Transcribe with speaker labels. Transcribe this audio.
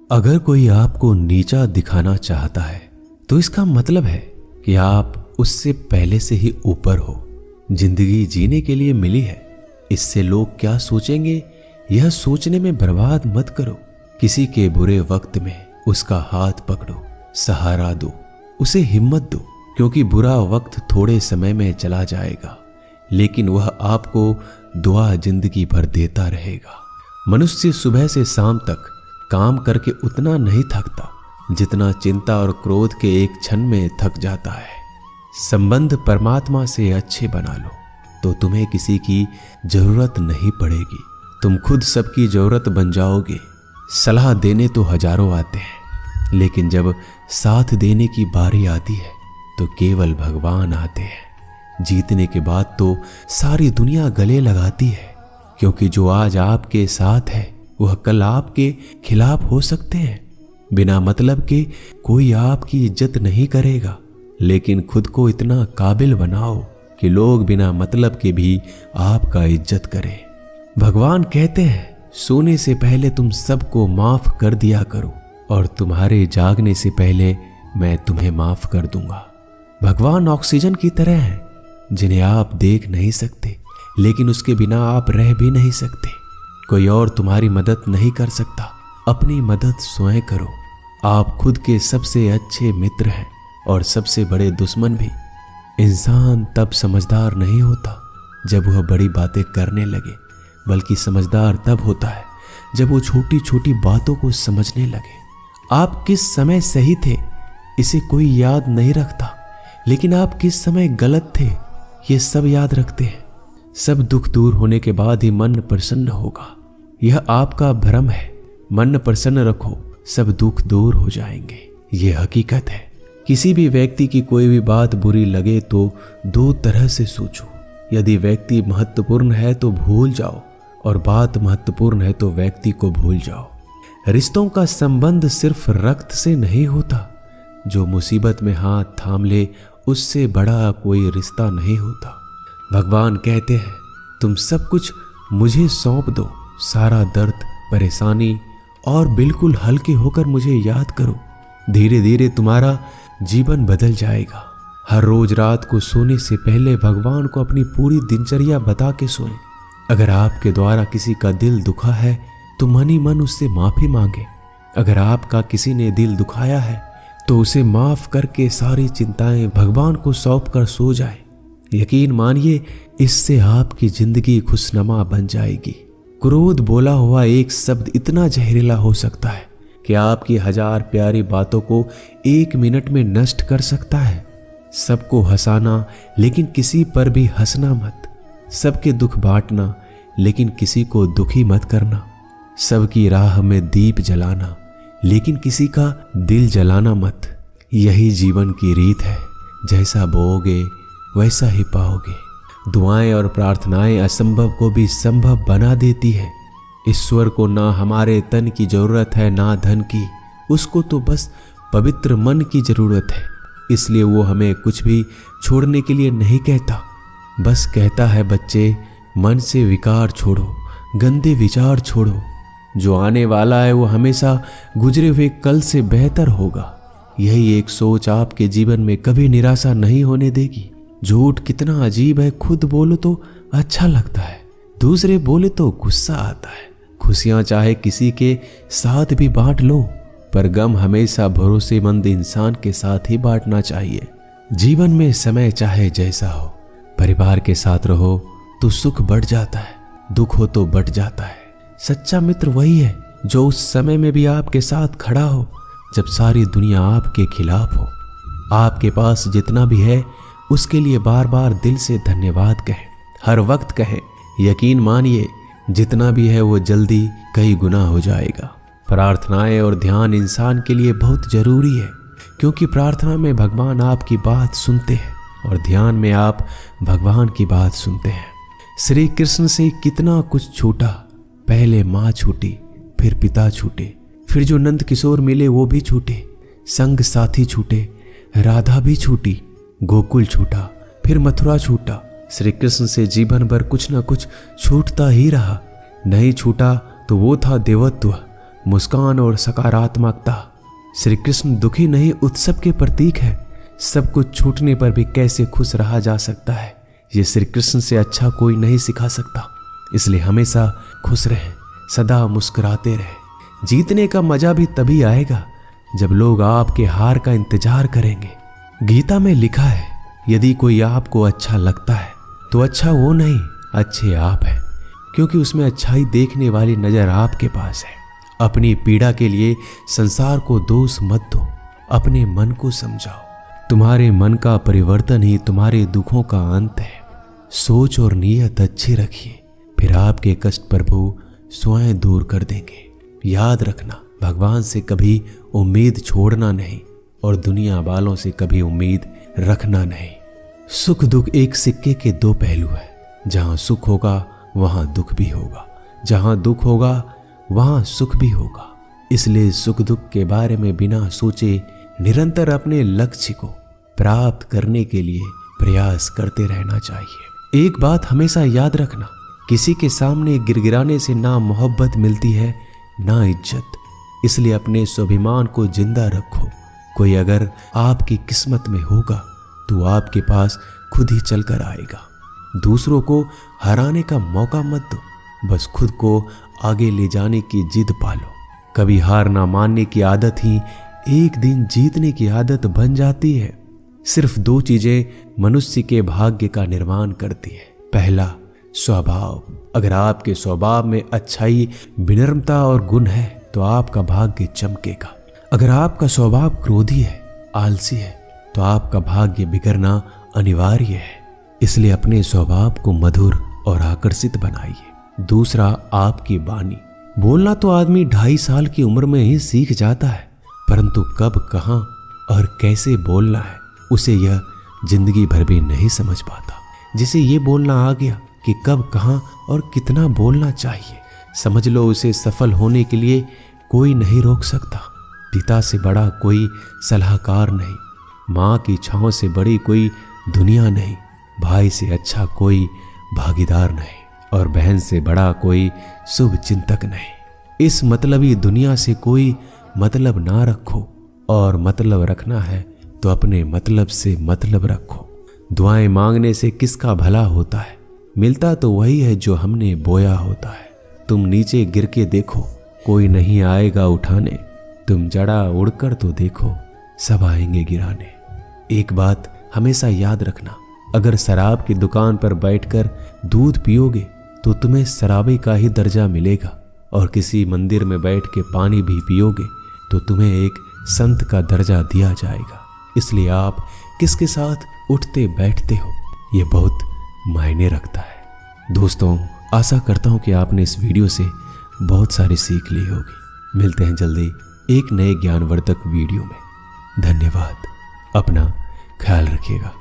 Speaker 1: अगर कोई आपको नीचा दिखाना चाहता है तो इसका मतलब है कि आप उससे पहले से ही ऊपर हो। जिंदगी जीने के लिए मिली है, इससे लोग क्या सोचेंगे यह सोचने में बर्बाद मत करो। किसी के बुरे वक्त में उसका हाथ पकड़ो, सहारा दो, उसे हिम्मत दो, क्योंकि बुरा वक्त थोड़े समय में चला जाएगा लेकिन वह आपको दुआ जिंदगी भर देता रहेगा। मनुष्य सुबह से शाम तक काम करके उतना नहीं थकता जितना चिंता और क्रोध के एक क्षण में थक जाता है। संबंध परमात्मा से अच्छे बना लो तो तुम्हें किसी की जरूरत नहीं पड़ेगी, तुम खुद सबकी जरूरत बन जाओगे। सलाह देने तो हजारों आते हैं लेकिन जब साथ देने की बारी आती है तो केवल भगवान आते हैं। जीतने के बाद तो सारी दुनिया गले लगाती है, क्योंकि जो आज आपके साथ है वह कल आपके खिलाफ हो सकते हैं। बिना मतलब के कोई आपकी इज्जत नहीं करेगा, लेकिन खुद को इतना काबिल बनाओ कि लोग बिना मतलब के भी आपका इज्जत करें। भगवान कहते हैं सोने से पहले तुम सबको माफ कर दिया करो और तुम्हारे जागने से पहले मैं तुम्हें माफ कर दूंगा। भगवान ऑक्सीजन की तरह है जिन्हें आप देख नहीं सकते लेकिन उसके बिना आप रह भी नहीं सकते। कोई और तुम्हारी मदद नहीं कर सकता, अपनी मदद स्वयं करो। आप खुद के सबसे अच्छे मित्र हैं और सबसे बड़े दुश्मन भी। इंसान तब समझदार नहीं होता जब वह बड़ी बातें करने लगे, बल्कि समझदार तब होता है जब वो छोटी छोटी बातों को समझने लगे। आप किस समय सही थे इसे कोई याद नहीं रखता, लेकिन आप किस समय गलत थे ये सब याद रखते हैं। सब दुख दूर होने के बाद ही मन प्रसन्न होगा, यह आपका भ्रम है। मन प्रसन्न रखो, सब दुख दूर हो जाएंगे, ये हकीकत है। किसी भी व्यक्ति की कोई भी बात बुरी लगे तो दो तरह से सोचो। यदि व्यक्ति महत्वपूर्ण है तो भूल जाओ और बात महत्वपूर्ण है तो व्यक्ति को भूल जाओ। रिश्तों का संबंध सिर्फ रक्त से नहीं होता, जो मुसीबत में हाथ थाम ले उससे बड़ा कोई रिश्ता नहीं होता। भगवान कहते हैं तुम सब कुछ मुझे सौंप दो, सारा दर्द परेशानी, और बिल्कुल हल्के होकर मुझे याद करो। धीरे धीरे तुम्हारा जीवन बदल जाएगा। हर रोज रात को सोने से पहले भगवान को अपनी पूरी दिनचर्या बता के सोएं। अगर आपके द्वारा किसी का दिल दुखा है तो मन ही मन उससे माफी मांगे। अगर आपका किसी ने दिल दुखाया है तो उसे माफ करके सारी चिंताएं भगवान को सौंप कर सो जाए। यकीन मानिए इससे आपकी जिंदगी खुशनुमा बन जाएगी। क्रोध बोला हुआ एक शब्द इतना जहरीला हो सकता है कि आपकी हजार प्यारी बातों को एक मिनट में नष्ट कर सकता है। सबको हंसाना लेकिन किसी पर भी हंसना मत। सबके दुख बांटना लेकिन किसी को दुखी मत करना। सबकी राह में दीप जलाना लेकिन किसी का दिल जलाना मत। यही जीवन की रीत है, जैसा बोओगे वैसा ही पाओगे। दुआएं और प्रार्थनाएं असंभव को भी संभव बना देती है। ईश्वर को ना हमारे तन की जरूरत है ना धन की, उसको तो बस पवित्र मन की जरूरत है। इसलिए वो हमें कुछ भी छोड़ने के लिए नहीं कहता, बस कहता है बच्चे मन से विकार छोड़ो, गंदे विचार छोड़ो। जो आने वाला है वो हमेशा गुजरे हुए कल से बेहतर होगा। यही एक सोच आपके जीवन में कभी निराशा नहीं होने देगी। झूठ कितना अजीब है, खुद बोलो तो अच्छा लगता है, दूसरे बोले तो गुस्सा आता है। खुशियां चाहे किसी के साथ भी बांट लो, पर गम हमेशा भरोसेमंद इंसान के साथ ही बांटना चाहिए। जीवन में समय चाहे जैसा हो, परिवार के साथ रहो तो सुख बढ़ जाता है, दुख हो तो बढ़ जाता है। सच्चा मित्र वही है जो उस समय में भी आपके साथ खड़ा हो जब सारी दुनिया आपके खिलाफ हो। आपके पास जितना भी है उसके लिए बार बार दिल से धन्यवाद कहें, हर वक्त कहें। यकीन मानिए जितना भी है वो जल्दी कई गुना हो जाएगा। प्रार्थनाएं और ध्यान इंसान के लिए बहुत जरूरी है, क्योंकि प्रार्थना में भगवान आपकी बात सुनते हैं और ध्यान में आप भगवान की बात सुनते हैं। श्री कृष्ण से कितना कुछ छूटा, पहले माँ छूटी, फिर पिता छूटे, फिर जो नंद किशोर मिले वो भी छूटे, संग साथी छूटे, राधा भी छूटी, गोकुल छूटा, फिर मथुरा छूटा। श्री कृष्ण से जीवन भर कुछ न कुछ छूटता ही रहा। नहीं छूटा तो वो था देवत्व, मुस्कान और सकारात्मकता। श्री कृष्ण दुखी नहीं, उत्सव के प्रतीक है। सब कुछ छूटने पर भी कैसे खुश रहा जा सकता है, ये श्री कृष्ण से अच्छा कोई नहीं सिखा सकता। इसलिए हमेशा खुश रहें, सदा मुस्कुराते रहें। जीतने का मजा भी तभी आएगा जब लोग आपके हार का इंतजार करेंगे। गीता में लिखा है, यदि कोई आपको अच्छा लगता है तो अच्छा वो नहीं, अच्छे आप हैं, क्योंकि उसमें अच्छाई देखने वाली नजर आपके पास है। अपनी पीड़ा के लिए संसार को दोष मत दो, अपने मन को समझाओ। तुम्हारे मन का परिवर्तन ही तुम्हारे दुखों का अंत है। सोच और नीयत अच्छी रखिए, फिर आपके कष्ट प्रभु स्वयं दूर कर देंगे। याद रखना, भगवान से कभी उम्मीद छोड़ना नहीं और दुनिया वालों से कभी उम्मीद रखना नहीं। सुख दुख एक सिक्के के दो पहलू है। जहां सुख होगा वहां दुख भी होगा, जहां दुख होगा वहां सुख भी होगा। इसलिए सुख दुख के बारे में बिना सोचे निरंतर अपने लक्ष्य को प्राप्त करने के लिए प्रयास करते रहना चाहिए। एक बात हमेशा याद रखना, किसी के सामने गिड़गिड़ाने से ना मोहब्बत मिलती है ना इज्जत। इसलिए अपने स्वाभिमान को जिंदा रखो। कोई अगर आपकी किस्मत में होगा तो आपके पास खुद ही चलकर आएगा। दूसरों को हराने का मौका मत दो, बस खुद को आगे ले जाने की जिद पालो। कभी हार ना मानने की आदत ही एक दिन जीतने की आदत बन जाती है। सिर्फ दो चीजें मनुष्य के भाग्य का निर्माण करती है। पहला, स्वभाव। अगर आपके स्वभाव में अच्छाई, विनम्रता और गुण है तो आपका भाग्य चमकेगा। अगर आपका स्वभाव क्रोधी है, आलसी है, तो आपका भाग्य बिगड़ना अनिवार्य है। इसलिए अपने स्वभाव को मधुर और आकर्षित बनाइए। दूसरा, आपकी वाणी। बोलना तो आदमी 2.5 साल की उम्र में ही सीख जाता है, परंतु कब, कहां और कैसे बोलना है उसे यह जिंदगी भर भी नहीं समझ पाता। जिसे ये बोलना आ गया कि कब, कहां और कितना बोलना चाहिए, समझ लो उसे सफल होने के लिए कोई नहीं रोक सकता। पिता से बड़ा कोई सलाहकार नहीं, माँ की छांव से बड़ी कोई दुनिया नहीं, भाई से अच्छा कोई भागीदार नहीं और बहन से बड़ा कोई शुभ चिंतक नहीं। इस मतलबी दुनिया से कोई मतलब ना रखो, और मतलब रखना है तो अपने मतलब से मतलब रखो। दुआएं मांगने से किसका भला होता है, मिलता तो वही है जो हमने बोया होता है। तुम नीचे गिर के देखो, कोई नहीं आएगा उठाने। तुम जड़ा उड़कर तो देखो, सब आएंगे गिराने। एक बात हमेशा याद रखना, अगर शराब की दुकान पर बैठकर दूध पियोगे तो तुम्हें शराबी का ही दर्जा मिलेगा, और किसी मंदिर में बैठ के पानी भी पियोगे तो तुम्हें एक संत का दर्जा दिया जाएगा। इसलिए आप किसके साथ उठते बैठते हो ये बहुत मायने रखता है। दोस्तों, आशा करता हूँ कि आपने इस वीडियो से बहुत सारी सीख ली होगी। मिलते हैं जल्दी एक नए ज्ञानवर्धक वीडियो में। धन्यवाद। अपना ख्याल रखिएगा।